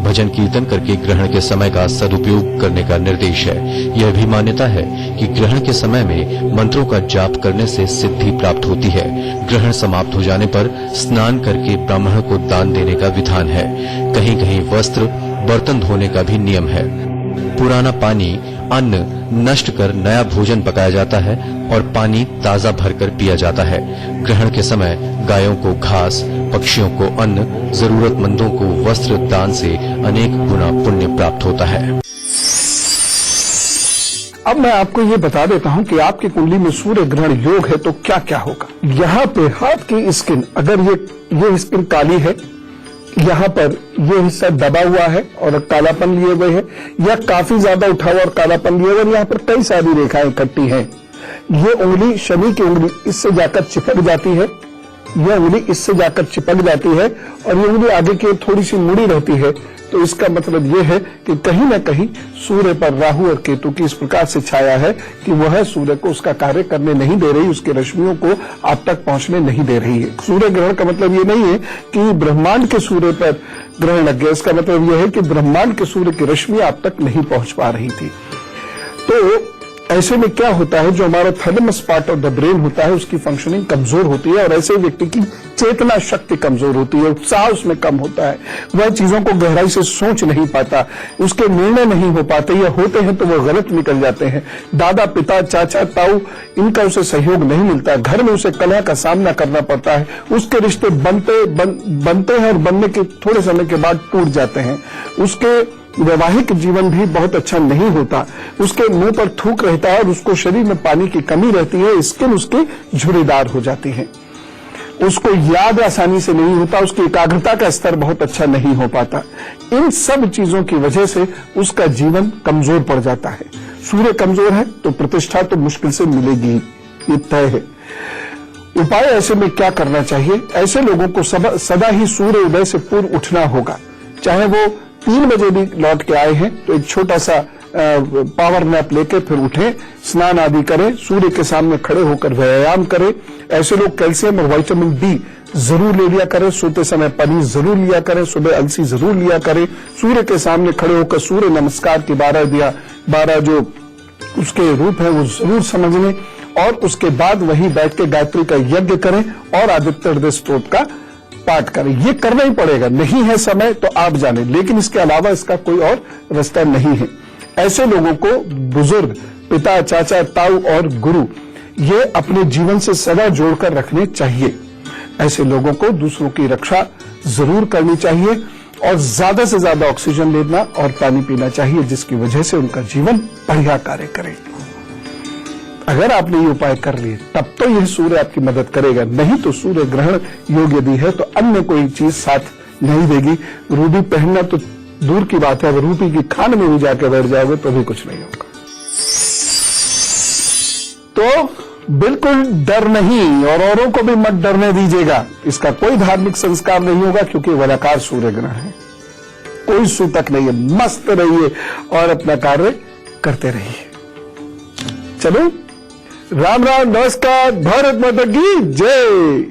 भजन कीर्तन करके ग्रहण के समय का सदुपयोग करने का निर्देश है। यह भी मान्यता है कि ग्रहण के समय में मंत्रों का जाप करने से सिद्धि प्राप्त होती है। ग्रहण समाप्त हो जाने पर स्नान करके ब्राह्मण को दान देने का विधान है। कहीं कहीं वस्त्र, बर्तन धोने का भी नियम है। पुराना पानी, अन्न नष्ट कर नया भोजन पकाया जाता है और पानी ताजा भरकर पिया जाता है। ग्रहण के समय गायों को घास, पक्षियों को अन्न, जरूरतमंदों को वस्त्र दान से अनेक गुना पुण्य प्राप्त होता है। अब मैं आपको ये बता देता हूं कि आपकी कुंडली में सूर्य ग्रहण योग है तो क्या क्या होगा। यहाँ पे हाथ की स्किन, अगर ये स्किन काली है, यहाँ पर ये हिस्सा दबा हुआ है और कालापन लिए हुए है, या काफी ज्यादा उठा हुआ और कालापन लिए हुए, यहाँ पर कई सारी रेखाएं इकट्ठी हैं। ये उंगली, शनि की उंगली, इससे जाकर चिपक जाती है, यह उंगली इससे जाकर चिपक जाती है और ये उंगली आगे की ओर थोड़ी सी मुड़ी रहती है, तो इसका मतलब यह है कि कहीं न कहीं सूर्य पर राहु और केतु की इस प्रकार से छाया है कि वह सूर्य को उसका कार्य करने नहीं दे रही, उसकी रश्मियों को आप तक पहुंचने नहीं दे रही है। सूर्य ग्रहण का मतलब ये नहीं है कि ब्रह्मांड के सूर्य पर ग्रहण लग गया, इसका मतलब यह है कि ब्रह्मांड के सूर्य की रश्मि आप तक नहीं पहुंच पा रही थी। तो ऐसे में क्या होता है, जो हमारा thalamus part of the brain होता है उसकी फंक्शनिंग कमजोर होती है और ऐसे व्यक्ति की चेतना शक्ति कमजोर होती है, उत्साह उसमें कम होता है, वह चीजों को गहराई से सोच नहीं पाता, उसके निर्णय नहीं हो पाते, या होते हैं तो वो गलत निकल जाते हैं। दादा, पिता, चाचा, ताऊ, इनका उसे सहयोग नहीं मिलता, घर में उसे कलह का सामना करना पड़ता है, उसके रिश्ते बनते हैं और बनने के थोड़े समय के बाद टूट जाते हैं, उसके वैवाहिक जीवन भी बहुत अच्छा नहीं होता, उसके मुंह पर थूक रहता है और उसको शरीर में पानी की कमी रहती है, स्किन उसकी झुर्रीदार हो जाती है, उसको याद आसानी से नहीं होता, उसकी एकाग्रता का स्तर बहुत अच्छा नहीं हो पाता। इन सब चीजों की वजह से उसका जीवन कमजोर पड़ जाता है। सूर्य कमजोर है तो प्रतिष्ठा तो मुश्किल से मिलेगी, ये तय है। उपाय ऐसे में क्या करना चाहिए? ऐसे लोगों को सदा ही सूर्य उदय से पूर्व उठना होगा, चाहे वो 3 बजे भी लौट के आए हैं तो एक छोटा सा पावर नैप लेके फिर उठें, स्नान आदि करें, सूर्य के सामने खड़े होकर व्यायाम करें। ऐसे लोग कैल्शियम और विटामिन डी जरूर ले लिया करें, सोते समय पनीर जरूर लिया करें, सुबह अलसी जरूर लिया करें, सूर्य के सामने खड़े होकर सूर्य नमस्कार के 12 जो उसके रूप है वो जरूर समझ लें और उसके बाद वहीं बैठ के गायत्री का यज्ञ करें और आदित्य हृदय स्तोत्र का पाठ करें। ये करना ही पड़ेगा, नहीं है समय तो आप जाने, लेकिन इसके अलावा इसका कोई और रास्ता नहीं है। ऐसे लोगों को बुजुर्ग, पिता, चाचा, ताऊ और गुरु ये अपने जीवन से सदा जोड़कर रखने चाहिए। ऐसे लोगों को दूसरों की रक्षा जरूर करनी चाहिए और ज्यादा से ज्यादा ऑक्सीजन लेना और पानी पीना चाहिए, जिसकी वजह से उनका जीवन बढ़िया कार्य करे। अगर आपने ये उपाय कर लिए तब तो यह सूर्य आपकी मदद करेगा, नहीं तो सूर्य ग्रहण योग यदि है तो अन्य कोई चीज साथ नहीं देगी। रूबी पहनना तो दूर की बात है, अगर रूबी की खान में भी जाके बैठ जाओगे तो भी कुछ नहीं होगा। तो बिल्कुल डर नहीं और औरों को भी मत डरने दीजिएगा। इसका कोई धार्मिक संस्कार नहीं होगा क्योंकि वलाकार सूर्य ग्रहण है, कोई सूतक नहीं है। मस्त रहिए और अपना कार्य करते रहिए। चलो राम राम, नमस्कार, भारत माता की जय।